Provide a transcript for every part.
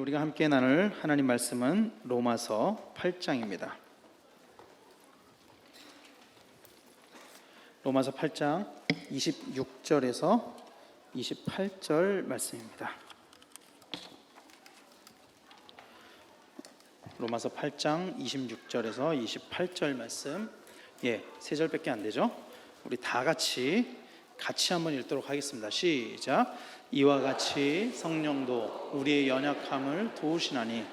우리가 함께 나눌 하나님 말씀은 로마서 8장입니다. 로마서 8장 26절에서 28절 말씀입니다. 로마서 8장 26절에서 28절 말씀, 세 절밖에 안 되죠? 우리 다 같이 한번 읽도록 하겠습니다. 시작. 이와 같이 성령도 우리의 연약함을 도우시나니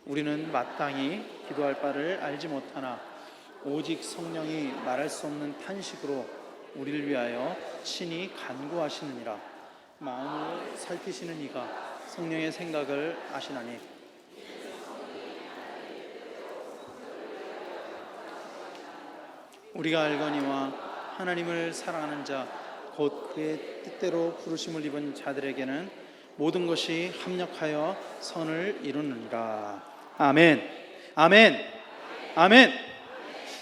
우리는 마땅히 기도할 바를 알지 못하나 오직 성령이 말할 수 없는 탄식으로 우리를 위하여 친히 간구하시느니라. 마음을 살피시는 이가 성령의 생각을 아시나니 우리가 알거니와 하나님을 사랑하는 자 곧 그의 뜻대로 부르심을 입은 자들에게는 모든 것이 합력하여 선을 이루느니라. 아멘. 아멘. 아멘.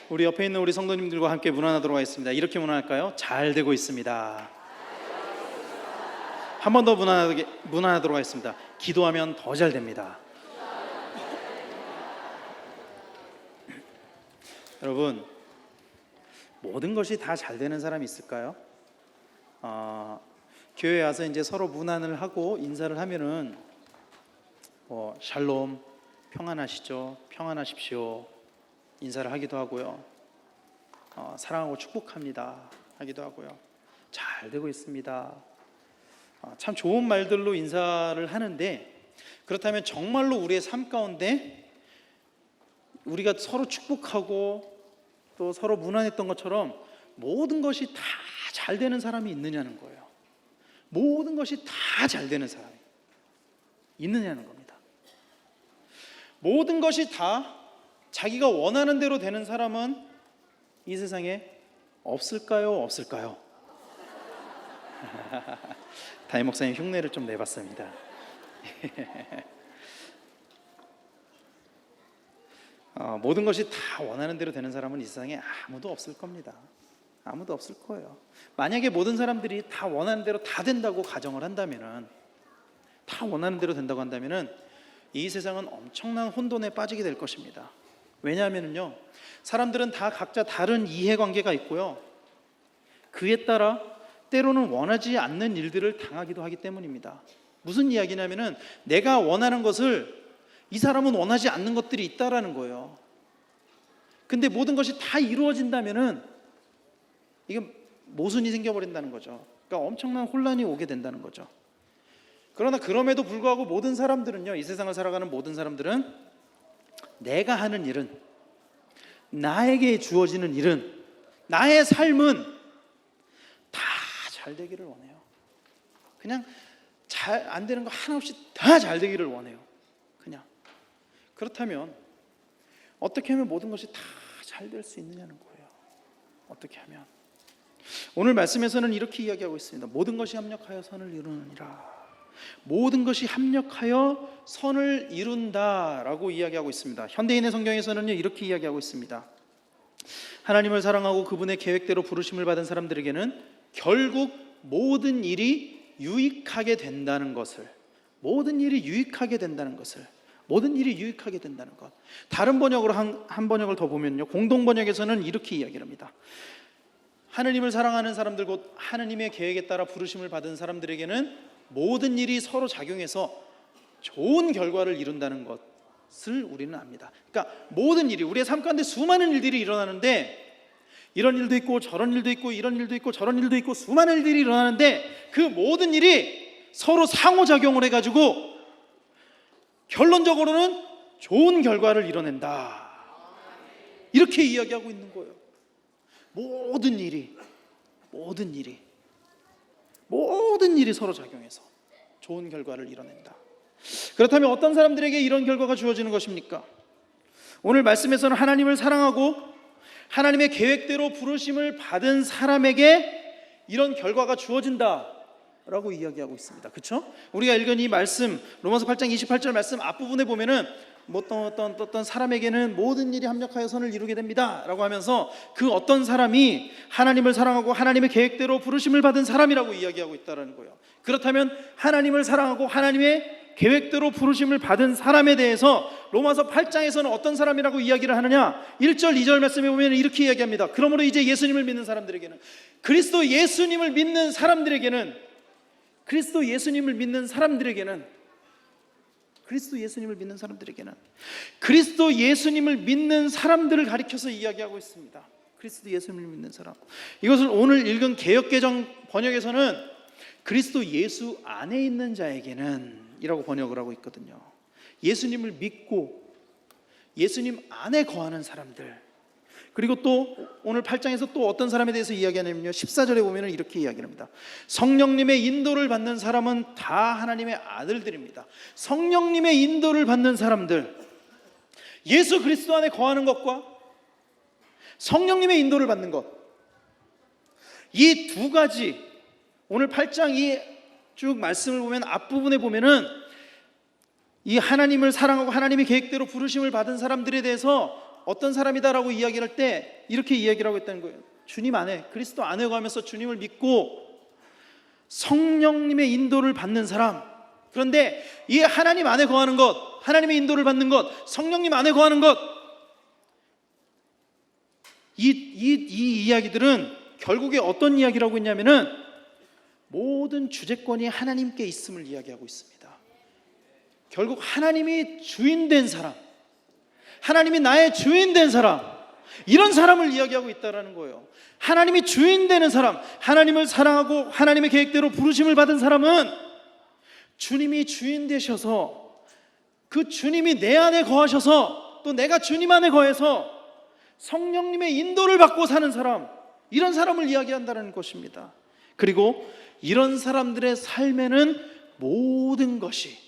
우리 옆에 있는 우리 성도님들과 함께 문안하도록 하겠습니다. 이렇게 문안할까요? 잘 되고 있습니다. 한 번 더 문안하도록 하겠습니다. 기도하면 더 잘 됩니다. 여러분, 모든 것이 다 잘 되는 사람이 있을까요? 교회에 와서 이제 서로 문안을 하고 인사를 하면은 샬롬, 평안하시죠? 평안하십시오. 인사를 하기도 하고요. 사랑하고 축복합니다. 하기도 하고요. 잘 되고 있습니다. 참 좋은 말들로 인사를 하는데, 그렇다면 정말로 우리의 삶 가운데 우리가 서로 축복하고 또 서로 문안했던 것처럼 모든 것이 다 잘 되는 사람이 있느냐는 거예요. 모든 것이 다 잘 되는 사람이 있느냐는 겁니다. 모든 것이 다 자기가 원하는 대로 되는 사람은 이 세상에 없을까요? 없을까요? 담임 목사님 흉내를 좀 내봤습니다. 모든 것이 다 원하는 대로 되는 사람은 이 세상에 아무도 없을 겁니다. 아무도 없을 거예요. 만약에 모든 사람들이 다 원하는 대로 다 된다고 가정을 한다면은, 다 원하는 대로 된다고 한다면은 이 세상은 엄청난 혼돈에 빠지게 될 것입니다. 왜냐하면요, 사람들은 다 각자 다른 이해관계가 있고요, 그에 따라 때로는 원하지 않는 일들을 당하기도 하기 때문입니다. 무슨 이야기냐면은 내가 원하는 것을 이 사람은 원하지 않는 것들이 있다라는 거예요. 근데 모든 것이 다 이루어진다면은 이게 모순이 생겨버린다는 거죠. 그러니까 엄청난 혼란이 오게 된다는 거죠. 그러나 그럼에도 불구하고 모든 사람들은요, 이 세상을 살아가는 모든 사람들은 내가 하는 일은, 나에게 주어지는 일은, 나의 삶은 다 잘 되기를 원해요. 그냥 잘 안 되는 거 하나 없이 다 잘 되기를 원해요. 그냥. 그렇다면 어떻게 하면 모든 것이 다 잘 될 수 있느냐는 거예요. 어떻게 하면? 오늘 말씀에서는 이렇게 이야기하고 있습니다. 모든 것이 합력하여 선을 이루느니라. 모든 것이 합력하여 선을 이룬다라고 이야기하고 있습니다. 현대인의 성경에서는 이렇게 이야기하고 있습니다. 하나님을 사랑하고 그분의 계획대로 부르심을 받은 사람들에게는 결국 모든 일이 유익하게 된다는 것을, 모든 일이 유익하게 된다는 것을, 모든 일이 유익하게 된다는 것. 다른 번역으로 한 번역을 더 보면요, 공동 번역에서는 이렇게 이야기를 합니다. 하느님을 사랑하는 사람들, 곧 하느님의 계획에 따라 부르심을 받은 사람들에게는 모든 일이 서로 작용해서 좋은 결과를 이룬다는 것을 우리는 압니다. 그러니까 모든 일이, 우리의 삶 가운데 수많은 일들이 일어나는데, 이런 일도 있고 저런 일도 있고 이런 일도 있고 저런 일도 있고 수많은 일들이 일어나는데, 그 모든 일이 서로 상호작용을 해가지고 결론적으로는 좋은 결과를 이뤄낸다, 이렇게 이야기하고 있는 거예요. 모든 일이 서로 작용해서 좋은 결과를 이뤄낸다. 그렇다면 어떤 사람들에게 이런 결과가 주어지는 것입니까? 오늘 말씀에서는 하나님을 사랑하고 하나님의 계획대로 부르심을 받은 사람에게 이런 결과가 주어진다라고 이야기하고 있습니다. 그렇죠? 우리가 읽은 이 말씀, 로마서 8장 28절 말씀 앞부분에 보면은 어떤 사람에게는 모든 일이 합력하여 선을 이루게 됩니다 라고 하면서 그 어떤 사람이 하나님을 사랑하고 하나님의 계획대로 부르심을 받은 사람이라고 이야기하고 있다는 거예요. 그렇다면 하나님을 사랑하고 하나님의 계획대로 부르심을 받은 사람에 대해서 로마서 8장에서는 어떤 사람이라고 이야기를 하느냐? 1절 2절 말씀에 보면 이렇게 이야기합니다. 그러므로 이제 예수님을 믿는 사람들에게는, 그리스도 예수님을 믿는 사람들에게는, 그리스도 예수님을 믿는 사람들에게는, 그리스도 예수님을 믿는 사람들에게는, 그리스도 예수님을 믿는 사람들을 가리켜서 이야기하고 있습니다. 그리스도 예수님을 믿는 사람. 이것을 오늘 읽은 개역개정 번역에서는 그리스도 예수 안에 있는 자에게는 이라고 번역을 하고 있거든요. 예수님을 믿고 예수님 안에 거하는 사람들. 그리고 또 오늘 8장에서 또 어떤 사람에 대해서 이야기하냐면요, 14절에 보면 이렇게 이야기합니다. 성령님의 인도를 받는 사람은 다 하나님의 아들들입니다. 성령님의 인도를 받는 사람들, 예수 그리스도 안에 거하는 것과 성령님의 인도를 받는 것, 이 두 가지, 오늘 8장 이 쭉 말씀을 보면 앞부분에 보면은 이 하나님을 사랑하고 하나님의 계획대로 부르심을 받은 사람들에 대해서 어떤 사람이다라고 이야기를 할 때 이렇게 이야기를 하고 있다는 거예요. 주님 안에, 그리스도 안에 거하면서 주님을 믿고 성령님의 인도를 받는 사람. 그런데 이 하나님 안에 거하는 것, 하나님의 인도를 받는 것, 성령님 안에 거하는 것, 이 이야기들은 결국에 어떤 이야기라고 했냐면은 모든 주재권이 하나님께 있음을 이야기하고 있습니다. 결국 하나님이 주인 된 사람, 하나님이 나의 주인 된 사람, 이런 사람을 이야기하고 있다는 거예요. 하나님이 주인 되는 사람, 하나님을 사랑하고 하나님의 계획대로 부르심을 받은 사람은 주님이 주인 되셔서, 그 주님이 내 안에 거하셔서 또 내가 주님 안에 거해서 성령님의 인도를 받고 사는 사람, 이런 사람을 이야기한다는 것입니다. 그리고 이런 사람들의 삶에는 모든 것이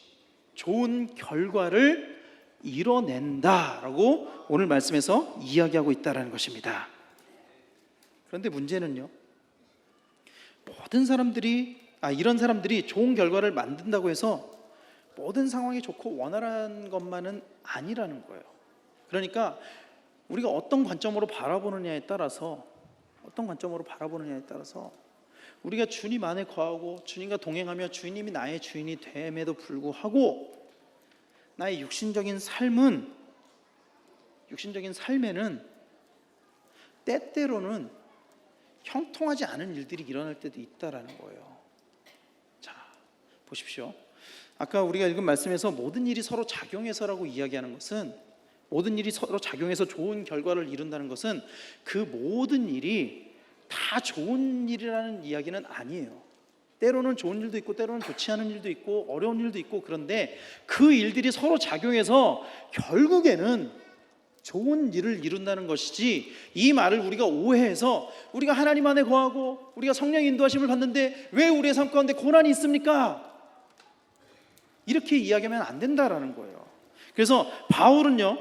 좋은 결과를 이뤄낸다라고 오늘 말씀에서 이야기하고 있다는 것입니다. 그런데 문제는요, 모든 사람들이 이런 사람들이 좋은 결과를 만든다고 해서 모든 상황이 좋고 원활한 것만은 아니라는 거예요. 그러니까 우리가 어떤 관점으로 바라보느냐에 따라서 우리가 주님 안에 거하고 주님과 동행하며 주님이 나의 주인이 됨에도 불구하고 나의 육신적인 삶에는 때때로는 형통하지 않은 일들이 일어날 때도 있다라는 거예요. 자, 보십시오. 아까 우리가 읽은 말씀에서 모든 일이 서로 작용해서라고 이야기하는 것은, 모든 일이 서로 작용해서 좋은 결과를 이룬다는 것은 그 모든 일이 다 좋은 일이라는 이야기는 아니에요. 때로는 좋은 일도 있고 때로는 좋지 않은 일도 있고 어려운 일도 있고, 그런데 그 일들이 서로 작용해서 결국에는 좋은 일을 이룬다는 것이지, 이 말을 우리가 오해해서 우리가 하나님 안에 거하고 우리가 성령 인도하심을 받는데 왜 우리의 삶 가운데 고난이 있습니까? 이렇게 이야기하면 안 된다라는 거예요. 그래서 바울은요,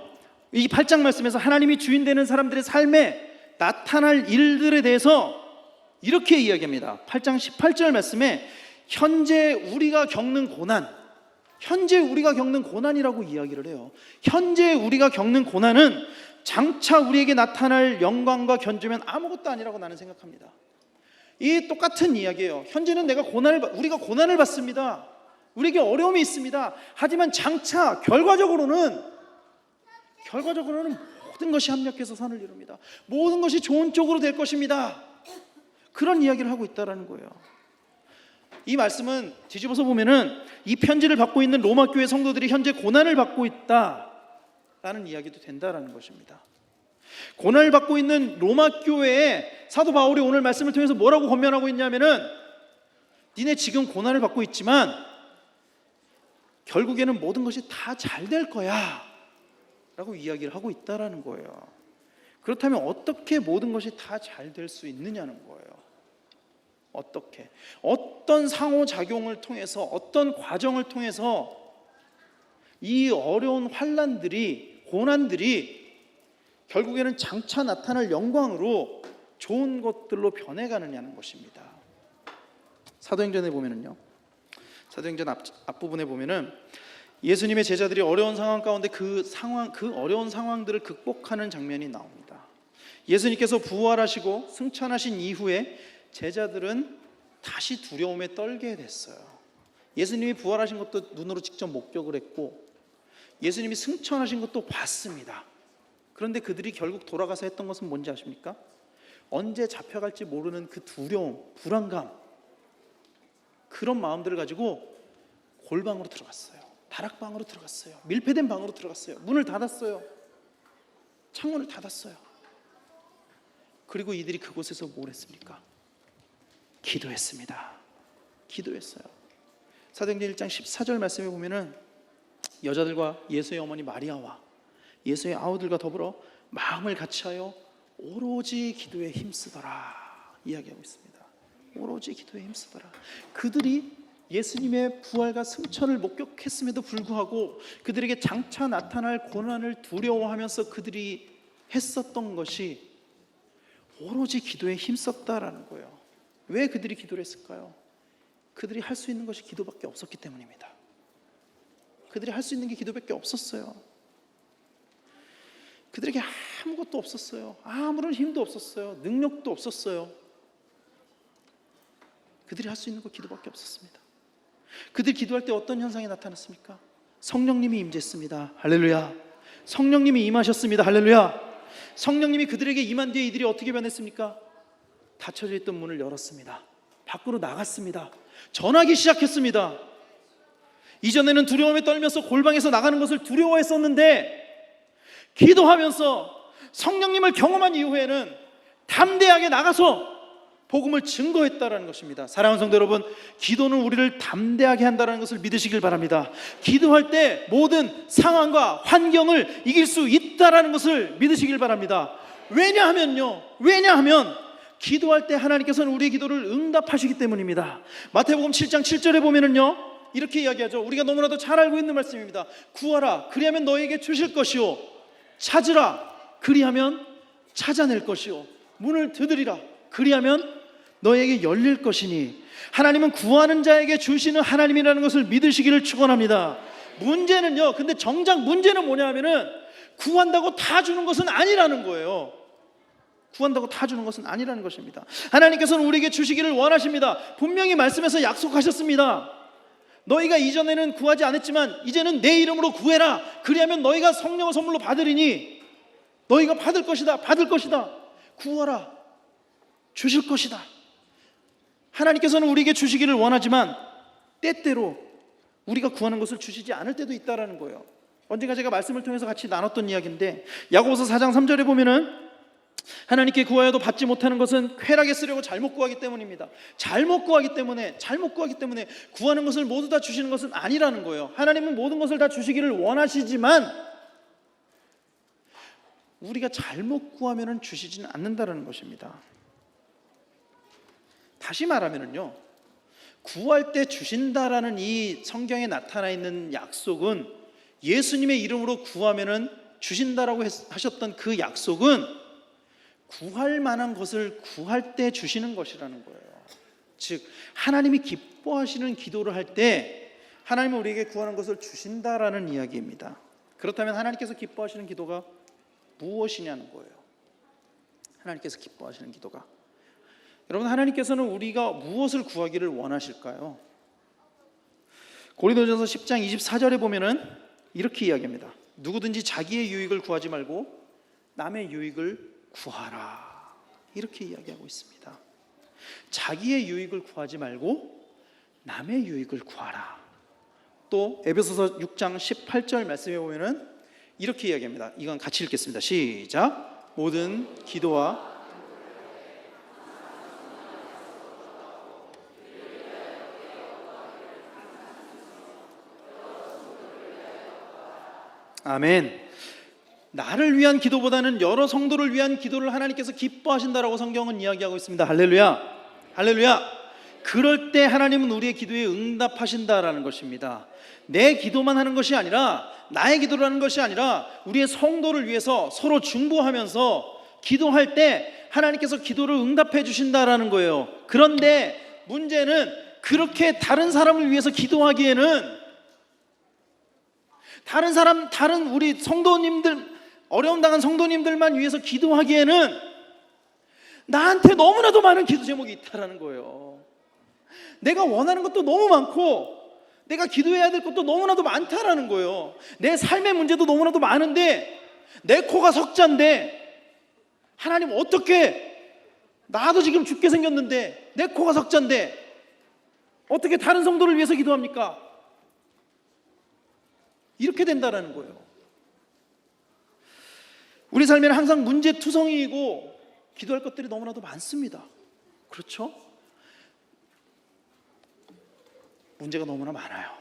이 8장 말씀에서 하나님이 주인 되는 사람들의 삶에 나타날 일들에 대해서 이렇게 이야기합니다. 8장 18절 말씀에 현재 우리가 겪는 고난이라고 이야기를 해요. 현재 우리가 겪는 고난은 장차 우리에게 나타날 영광과 견주면 아무것도 아니라고 나는 생각합니다. 이 똑같은 이야기예요. 현재는 우리가 고난을 받습니다. 우리에게 어려움이 있습니다. 하지만 장차 결과적으로는 모든 것이 합력해서 선을 이룹니다. 모든 것이 좋은 쪽으로 될 것입니다. 그런 이야기를 하고 있다는 거예요. 이 말씀은 뒤집어서 보면은 이 편지를 받고 있는 로마 교회 성도들이 현재 고난을 받고 있다라는 이야기도 된다라는 것입니다. 고난을 받고 있는 로마 교회에 사도 바울이 오늘 말씀을 통해서 뭐라고 권면하고 있냐면은, 니네 지금 고난을 받고 있지만 결국에는 모든 것이 다 잘 될 거야 라고 이야기를 하고 있다라는 거예요. 그렇다면 어떻게 모든 것이 다 잘 될 수 있느냐는 거예요. 어떻게, 어떤 상호작용을 통해서, 어떤 과정을 통해서 이 어려운 고난들이 결국에는 장차 나타날 영광으로 좋은 것들로 변해가느냐는 것입니다. 사도행전에 보면은요, 사도행전 앞부분에 보면은 예수님의 제자들이 어려운 상황 가운데 그 어려운 상황들을 극복하는 장면이 나옵니다. 예수님께서 부활하시고 승천하신 이후에 제자들은 다시 두려움에 떨게 됐어요. 예수님이 부활하신 것도 눈으로 직접 목격을 했고 예수님이 승천하신 것도 봤습니다. 그런데 그들이 결국 돌아가서 했던 것은 뭔지 아십니까? 언제 잡혀갈지 모르는 그 두려움, 불안감, 그런 마음들을 가지고 골방으로 들어갔어요. 다락방으로 들어갔어요. 밀폐된 방으로 들어갔어요. 문을 닫았어요. 창문을 닫았어요. 그리고 이들이 그곳에서 뭘 했습니까? 기도했습니다. 기도했어요. 사도행전 1장 14절 말씀에 보면은 여자들과 예수의 어머니 마리아와 예수의 아우들과 더불어 마음을 같이하여 오로지 기도에 힘쓰더라 이야기하고 있습니다. 오로지 기도에 힘쓰더라. 그들이 예수님의 부활과 승천을 목격했음에도 불구하고 그들에게 장차 나타날 고난을 두려워하면서 그들이 했었던 것이 오로지 기도에 힘썼다라는 거예요. 왜 그들이 기도를 했을까요? 그들이 할 수 있는 것이 기도밖에 없었기 때문입니다. 그들이 할 수 있는 게 기도밖에 없었어요. 그들에게 아무것도 없었어요. 아무런 힘도 없었어요. 능력도 없었어요. 그들이 할 수 있는 거 기도밖에 없었습니다. 그들이 기도할 때 어떤 현상이 나타났습니까? 성령님이 임재했습니다. 할렐루야. 성령님이 임하셨습니다. 할렐루야. 성령님이 그들에게 임한 뒤에 이들이 어떻게 변했습니까? 닫혀져 있던 문을 열었습니다. 밖으로 나갔습니다. 전하기 시작했습니다. 이전에는 두려움에 떨면서 골방에서 나가는 것을 두려워했었는데 기도하면서 성령님을 경험한 이후에는 담대하게 나가서 복음을 증거했다라는 것입니다. 사랑하는 성도 여러분, 기도는 우리를 담대하게 한다는 것을 믿으시길 바랍니다. 기도할 때 모든 상황과 환경을 이길 수 있다라는 것을 믿으시길 바랍니다. 왜냐하면 기도할 때 하나님께서는 우리의 기도를 응답하시기 때문입니다. 마태복음 7장 7절에 보면은요, 이렇게 이야기하죠. 우리가 너무나도 잘 알고 있는 말씀입니다. 구하라 그리하면 너에게 주실 것이요, 찾으라 그리하면 찾아낼 것이요, 문을 두드리라 그리하면 너에게 열릴 것이니. 하나님은 구하는 자에게 주시는 하나님이라는 것을 믿으시기를 축원합니다. 문제는요, 근데 정작 문제는 뭐냐 하면은 구한다고 다 주는 것은 아니라는 거예요. 구한다고 다 주는 것은 아니라는 것입니다. 하나님께서는 우리에게 주시기를 원하십니다. 분명히 말씀에서 약속하셨습니다. 너희가 이전에는 구하지 않았지만 이제는 내 이름으로 구해라 그리하면 너희가 성령을 선물로 받으리니. 너희가 받을 것이다. 구하라 주실 것이다. 하나님께서는 우리에게 주시기를 원하지만 때때로 우리가 구하는 것을 주시지 않을 때도 있다라는 거예요. 언젠가 제가 말씀을 통해서 같이 나눴던 이야기인데, 야고보서 4장 3절에 보면은 하나님께 구하여도 받지 못하는 것은 쾌락에 쓰려고 잘못 구하기 때문입니다. 잘못 구하기 때문에 구하는 것을 모두 다 주시는 것은 아니라는 거예요. 하나님은 모든 것을 다 주시기를 원하시지만 우리가 잘못 구하면 주시지는 않는다는 것입니다. 다시 말하면요, 구할 때 주신다라는 이 성경에 나타나 있는 약속은, 예수님의 이름으로 구하면은 주신다라고 하셨던 그 약속은 구할 만한 것을 구할 때 주시는 것이라는 거예요. 즉 하나님이 기뻐하시는 기도를 할 때 하나님은 우리에게 구하는 것을 주신다라는 이야기입니다. 그렇다면 하나님께서 기뻐하시는 기도가 무엇이냐는 거예요. 하나님께서 기뻐하시는 기도가, 여러분, 하나님께서는 우리가 무엇을 구하기를 원하실까요? 고린도전서 10장 24절에 보면은 이렇게 이야기합니다. 누구든지 자기의 유익을 구하지 말고 남의 유익을 구하라, 이렇게 이야기하고 있습니다. 자기의 유익을 구하지 말고 남의 유익을 구하라. 또 에베소서 6장 18절 말씀에 보면은 이렇게 이야기합니다. 이건 같이 읽겠습니다. 시작. 모든 기도와 아멘. 나를 위한 기도보다는 여러 성도를 위한 기도를 하나님께서 기뻐하신다라고 성경은 이야기하고 있습니다. 할렐루야. 할렐루야. 그럴 때 하나님은 우리의 기도에 응답하신다라는 것입니다. 내 기도만 하는 것이 아니라, 나의 기도를 하는 것이 아니라 우리의 성도를 위해서 서로 중보하면서 기도할 때 하나님께서 기도를 응답해 주신다라는 거예요. 그런데 문제는 그렇게 다른 사람을 위해서 기도하기에는, 다른 우리 성도님들, 어려움 당한 성도님들만 위해서 기도하기에는 나한테 너무나도 많은 기도 제목이 있다라는 거예요. 내가 원하는 것도 너무 많고 내가 기도해야 될 것도 너무나도 많다라는 거예요. 내 삶의 문제도 너무나도 많은데 내 코가 석자인데 하나님 어떻게, 나도 지금 죽게 생겼는데 내 코가 석자인데 어떻게 다른 성도를 위해서 기도합니까? 이렇게 된다라는 거예요. 우리 삶에는 항상 문제투성이이고 기도할 것들이 너무나도 많습니다. 그렇죠? 문제가 너무나 많아요.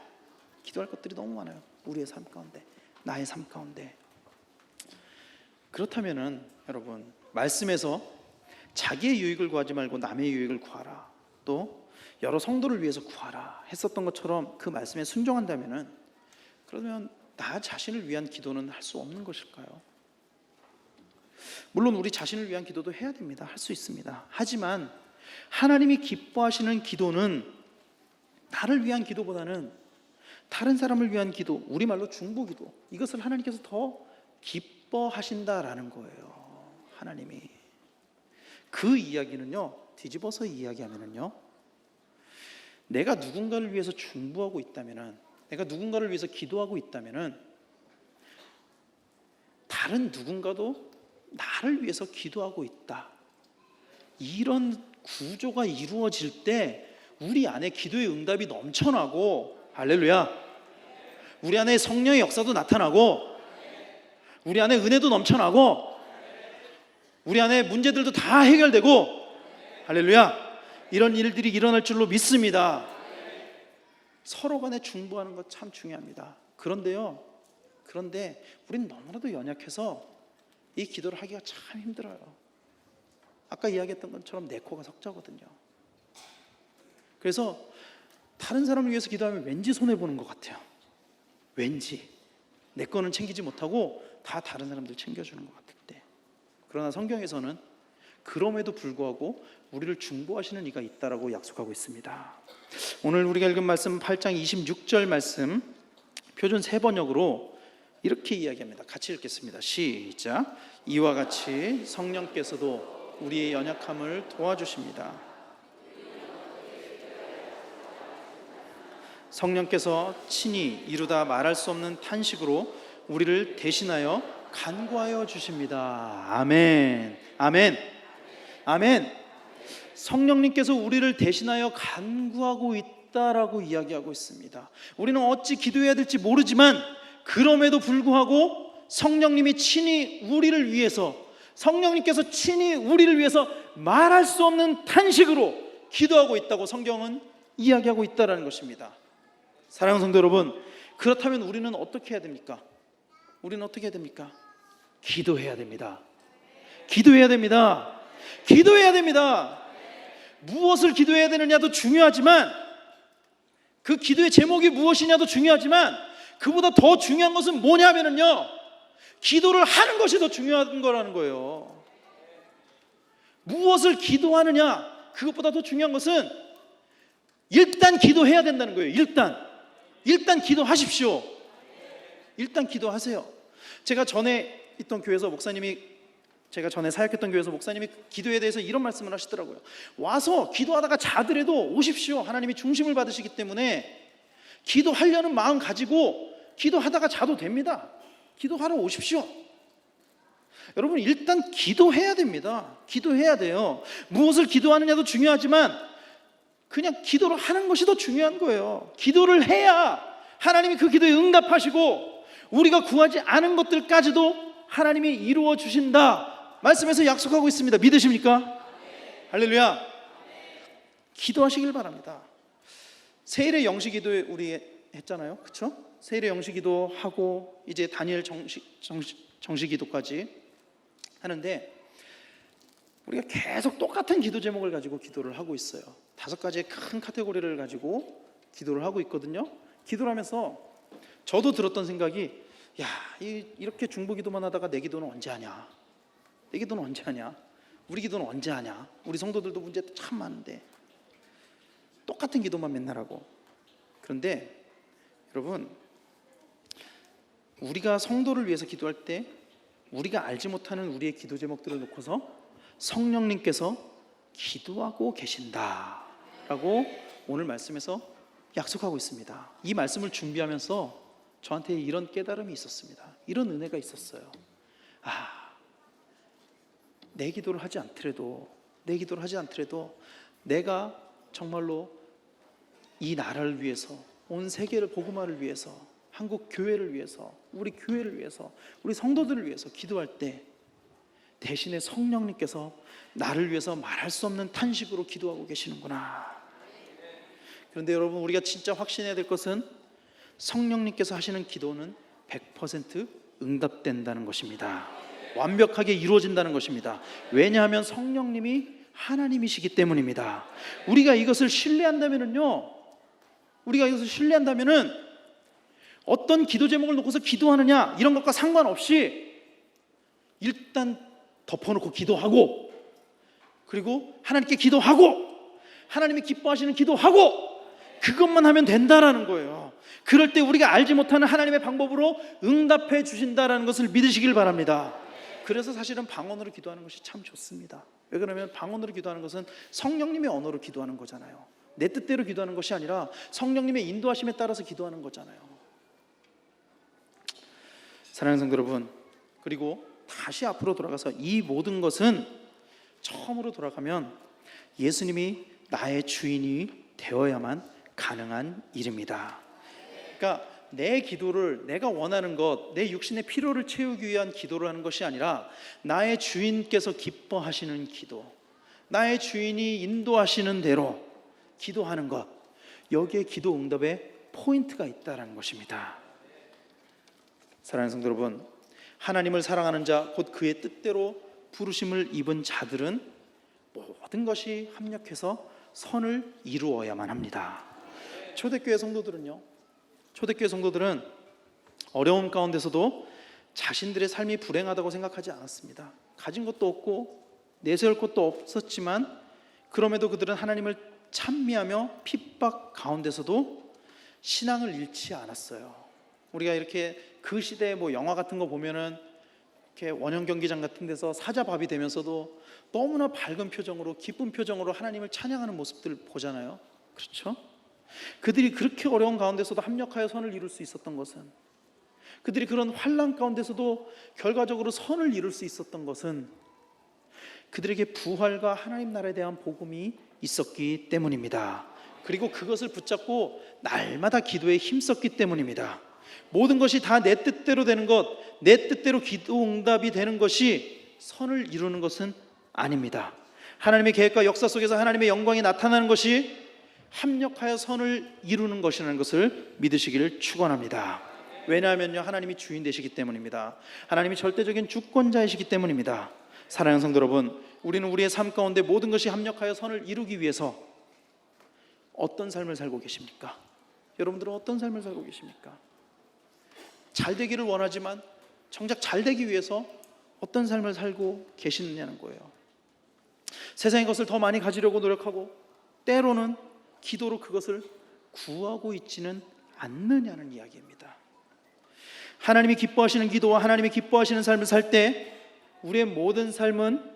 기도할 것들이 너무 많아요. 우리의 삶 가운데, 나의 삶 가운데. 그렇다면은 여러분, 말씀에서 자기의 유익을 구하지 말고 남의 유익을 구하라, 또 여러 성도를 위해서 구하라 했었던 것처럼 그 말씀에 순종한다면은, 그러면 나 자신을 위한 기도는 할 수 없는 것일까요? 물론 우리 자신을 위한 기도도 해야 됩니다. 할 수 있습니다. 하지만 하나님이 기뻐하시는 기도는 나를 위한 기도보다는 다른 사람을 위한 기도, 우리말로 중보기도, 이것을 하나님께서 더 기뻐하신다라는 거예요. 하나님이. 그 이야기는요, 뒤집어서 이야기하면은요, 내가 누군가를 위해서 중보하고 있다면은, 내가 누군가를 위해서 기도하고 있다면은 다른 누군가도 나를 위해서 기도하고 있다, 이런 구조가 이루어질 때 우리 안에 기도의 응답이 넘쳐나고, 할렐루야, 우리 안에 성령의 역사도 나타나고, 우리 안에 은혜도 넘쳐나고, 우리 안에 문제들도 다 해결되고, 할렐루야, 이런 일들이 일어날 줄로 믿습니다. 서로 간에 중보하는 것 참 중요합니다. 그런데 우리는 너무나도 연약해서 이 기도를 하기가 참 힘들어요. 아까 이야기했던 것처럼 내 코가 석자거든요. 그래서 다른 사람을 위해서 기도하면 왠지 손해보는 것 같아요. 왠지 내 거는 챙기지 못하고 다 다른 사람들 챙겨주는 것 같을 때. 그러나 성경에서는 그럼에도 불구하고 우리를 중보하시는 이가 있다라고 약속하고 있습니다. 오늘 우리가 읽은 말씀 8장 26절 말씀 표준 3번역으로 이렇게 이야기합니다. 같이 읽겠습니다. 시작. 이와 같이 성령께서도 우리의 연약함을 도와주십니다. 성령께서 친히 이루다 말할 수 없는 탄식으로 우리를 대신하여 간구하여 주십니다. 아멘. 아멘. 아멘. 성령님께서 우리를 대신하여 간구하고 있다라고 이야기하고 있습니다. 우리는 어찌 기도해야 될지 모르지만 그럼에도 불구하고 성령님이 친히 우리를 위해서, 성령님께서 친히 우리를 위해서 말할 수 없는 탄식으로 기도하고 있다고 성경은 이야기하고 있다는 것입니다. 사랑하는 성도 여러분, 그렇다면 우리는 어떻게 해야 됩니까? 우리는 어떻게 해야 됩니까? 기도해야 됩니다. 기도해야 됩니다. 기도해야 됩니다. 무엇을 기도해야 되느냐도 중요하지만, 그 기도의 제목이 무엇이냐도 중요하지만, 그보다 더 중요한 것은 뭐냐면요, 기도를 하는 것이 더 중요한 거라는 거예요. 무엇을 기도하느냐, 그것보다 더 중요한 것은 일단 기도해야 된다는 거예요. 일단 기도하십시오. 일단 기도하세요. 제가 전에 있던 교회에서 목사님이, 제가 전에 사역했던 교회에서 목사님이 기도에 대해서 이런 말씀을 하시더라고요. 와서 기도하다가 자더라도 오십시오. 하나님이 중심을 받으시기 때문에 기도하려는 마음 가지고 기도하다가 자도 됩니다. 기도하러 오십시오. 여러분, 일단 기도해야 됩니다. 기도해야 돼요. 무엇을 기도하느냐도 중요하지만 그냥 기도를 하는 것이 더 중요한 거예요. 기도를 해야 하나님이 그 기도에 응답하시고 우리가 구하지 않은 것들까지도 하나님이 이루어 주신다, 말씀에서 약속하고 있습니다. 믿으십니까? 할렐루야. 기도하시길 바랍니다. 세일의 영시기도 우리 했잖아요, 그렇죠? 세일의 영시기도 하고 이제 다니엘 정시기도까지 하는데, 우리가 계속 똑같은 기도 제목을 가지고 기도를 하고 있어요. 5가지의 큰 카테고리를 가지고 기도를 하고 있거든요. 기도를 하면서 저도 들었던 생각이, 야, 이렇게 중보기도만 하다가 내 기도는 언제 하냐? 내 기도는 언제 하냐? 우리 기도는 언제 하냐? 우리 성도들도 문제 참 많은데 똑같은 기도만 맨날 하고. 그런데 여러분, 우리가 성도를 위해서 기도할 때 우리가 알지 못하는 우리의 기도 제목들을 놓고서 성령님께서 기도하고 계신다라고 오늘 말씀에서 약속하고 있습니다. 이 말씀을 준비하면서 저한테 이런 깨달음이 있었습니다. 이런 은혜가 있었어요. 내 기도를 하지 않더라도 내가 정말로 이 나라를 위해서, 온 세계를 복음화를 위해서, 한국 교회를 위해서, 우리 교회를 위해서, 우리 성도들을 위해서 기도할 때 대신에 성령님께서 나를 위해서 말할 수 없는 탄식으로 기도하고 계시는구나. 그런데 여러분, 우리가 진짜 확신해야 될 것은 성령님께서 하시는 기도는 100% 응답된다는 것입니다. 완벽하게 이루어진다는 것입니다. 왜냐하면 성령님이 하나님이시기 때문입니다. 우리가 이것을 신뢰한다면은요, 어떤 기도 제목을 놓고서 기도하느냐 이런 것과 상관없이 일단 덮어놓고 기도하고, 그리고 하나님께 기도하고, 하나님이 기뻐하시는 기도하고, 그것만 하면 된다라는 거예요. 그럴 때 우리가 알지 못하는 하나님의 방법으로 응답해 주신다라는 것을 믿으시길 바랍니다. 그래서 사실은 방언으로 기도하는 것이 참 좋습니다. 왜 그러면 방언으로 기도하는 것은 성령님의 언어로 기도하는 거잖아요. 내 뜻대로 기도하는 것이 아니라 성령님의 인도하심에 따라서 기도하는 거잖아요. 사랑하는 성도 여러분, 그리고 다시 앞으로 돌아가서 이 모든 것은 처음으로 돌아가면 예수님이 나의 주인이 되어야만 가능한 일입니다. 그러니까 내 기도를, 내가 원하는 것, 내 육신의 필요를 채우기 위한 기도를 하는 것이 아니라 나의 주인께서 기뻐하시는 기도, 나의 주인이 인도하시는 대로 기도하는 것, 여기에 기도 응답에 포인트가 있다는 것입니다. 사랑하는 성도 여러분, 하나님을 사랑하는 자, 곧 그의 뜻대로 부르심을 입은 자들은 모든 것이 합력해서 선을 이루어야만 합니다. 초대교회 성도들은 어려움 가운데서도 자신들의 삶이 불행하다고 생각하지 않았습니다. 가진 것도 없고 내세울 것도 없었지만 그럼에도 그들은 하나님을 찬미하며 핍박 가운데서도 신앙을 잃지 않았어요. 우리가 이렇게 그 시대의 영화 같은 거 보면은 이렇게 원형 경기장 같은 데서 사자밥이 되면서도 너무나 밝은 표정으로, 기쁜 표정으로 하나님을 찬양하는 모습들 보잖아요. 그렇죠? 그들이 그렇게 어려운 가운데서도 합력하여 선을 이룰 수 있었던 것은, 그들이 그런 환난 가운데서도 결과적으로 선을 이룰 수 있었던 것은 그들에게 부활과 하나님 나라에 대한 복음이 있었기 때문입니다. 그리고 그것을 붙잡고 날마다 기도에 힘썼기 때문입니다. 모든 것이 다 내 뜻대로 되는 것, 내 뜻대로 기도 응답이 되는 것이 선을 이루는 것은 아닙니다. 하나님의 계획과 역사 속에서 하나님의 영광이 나타나는 것이 합력하여 선을 이루는 것이라는 것을 믿으시기를 축원합니다. 왜냐하면요, 하나님이 주인 되시기 때문입니다. 하나님이 절대적인 주권자이시기 때문입니다. 사랑하는 성도 여러분, 우리는 우리의 삶 가운데 모든 것이 합력하여 선을 이루기 위해서 어떤 삶을 살고 계십니까? 여러분들은 어떤 삶을 살고 계십니까? 잘 되기를 원하지만 정작 잘 되기 위해서 어떤 삶을 살고 계시느냐는 거예요. 세상의 것을 더 많이 가지려고 노력하고 때로는 기도로 그것을 구하고 있지는 않느냐는 이야기입니다. 하나님이 기뻐하시는 기도와 하나님이 기뻐하시는 삶을 살 때 우리의 모든 삶은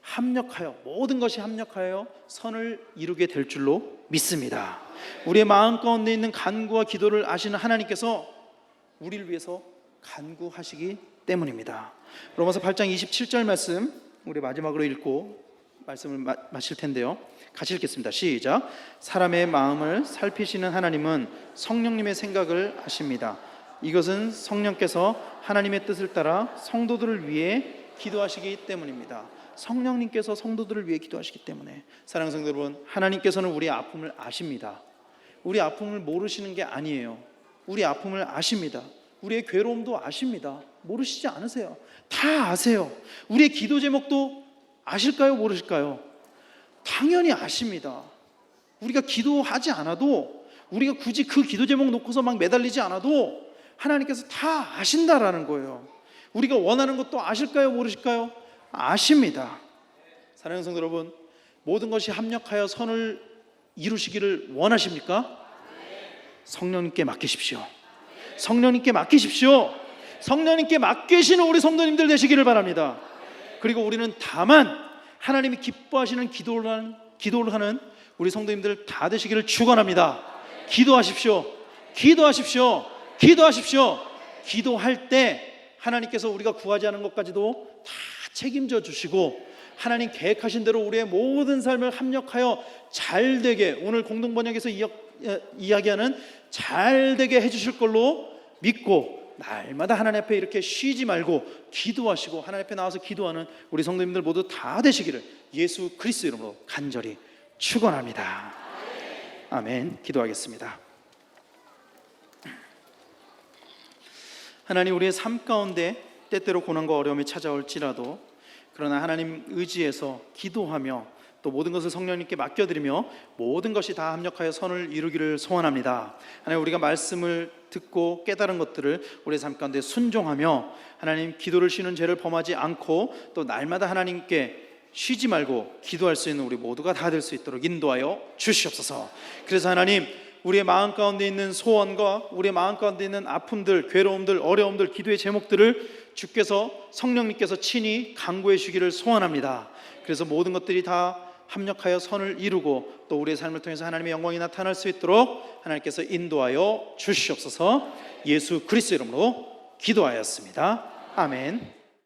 합력하여, 모든 것이 합력하여 선을 이루게 될 줄로 믿습니다. 우리의 마음 가운데 있는 간구와 기도를 아시는 하나님께서 우리를 위해서 간구하시기 때문입니다. 로마서 8장 27절 말씀 우리 마지막으로 읽고 말씀을 마칠 텐데요. 같이 읽겠습니다. 시작. 사람의 마음을 살피시는 하나님은 성령님의 생각을 아십니다. 이것은 성령께서 하나님의 뜻을 따라 성도들을 위해 기도하시기 때문입니다. 성령님께서 성도들을 위해 기도하시기 때문에, 사랑하는 성도 여러분, 하나님께서는 우리의 아픔을 아십니다. 우리 아픔을 모르시는 게 아니에요. 우리 아픔을 아십니다. 우리의 괴로움도 아십니다. 모르시지 않으세요. 다 아세요. 우리의 기도 제목도 아실까요? 모르실까요? 당연히 아십니다. 우리가 기도하지 않아도, 우리가 굳이 그 기도 제목 놓고서 막 매달리지 않아도 하나님께서 다 아신다라는 거예요. 우리가 원하는 것도 아실까요? 모르실까요? 아십니다. 사랑하는 성도 여러분, 모든 것이 합력하여 선을 이루시기를 원하십니까? 성령님께 맡기십시오. 성령님께 맡기십시오. 성령님께 맡기시는 우리 성도님들 되시기를 바랍니다. 그리고 우리는 다만 하나님이 기뻐하시는 기도를 하는 우리 성도님들 다 되시기를 축원합니다. 기도하십시오. 기도하십시오. 기도하십시오. 기도할 때 하나님께서 우리가 구하지 않은 것까지도 다 책임져 주시고 하나님 계획하신 대로 우리의 모든 삶을 합력하여 잘되게, 오늘 공동번역에서 이야기하는 잘되게 해주실 걸로 믿고 날마다 하나님 앞에 이렇게 쉬지 말고 기도하시고 하나님 앞에 나와서 기도하는 우리 성도님들 모두 다 되시기를 예수 그리스도 이름으로 간절히 축원합니다. 아멘. 기도하겠습니다. 하나님, 우리의 삶 가운데 때때로 고난과 어려움이 찾아올지라도 그러나 하나님 의지해서 기도하며 또 모든 것을 성령님께 맡겨드리며 모든 것이 다 합력하여 선을 이루기를 소원합니다. 하나님, 우리가 말씀을 듣고 깨달은 것들을 우리의 삶 가운데 순종하며 하나님 기도를 쉬는 죄를 범하지 않고 또 날마다 하나님께 쉬지 말고 기도할 수 있는 우리 모두가 다 될 수 있도록 인도하여 주시옵소서. 그래서 하나님, 우리의 마음 가운데 있는 소원과 우리의 마음 가운데 있는 아픔들, 괴로움들, 어려움들, 기도의 제목들을 주께서 성령님께서 친히 강구해 주기를 소원합니다. 그래서 모든 것들이 다 합력하여 선을 이루고 또 우리의 삶을 통해서 하나님의 영광이 나타날 수 있도록 하나님께서 인도하여 주시옵소서. 예수 그리스도 이름으로 기도하였습니다. 아멘.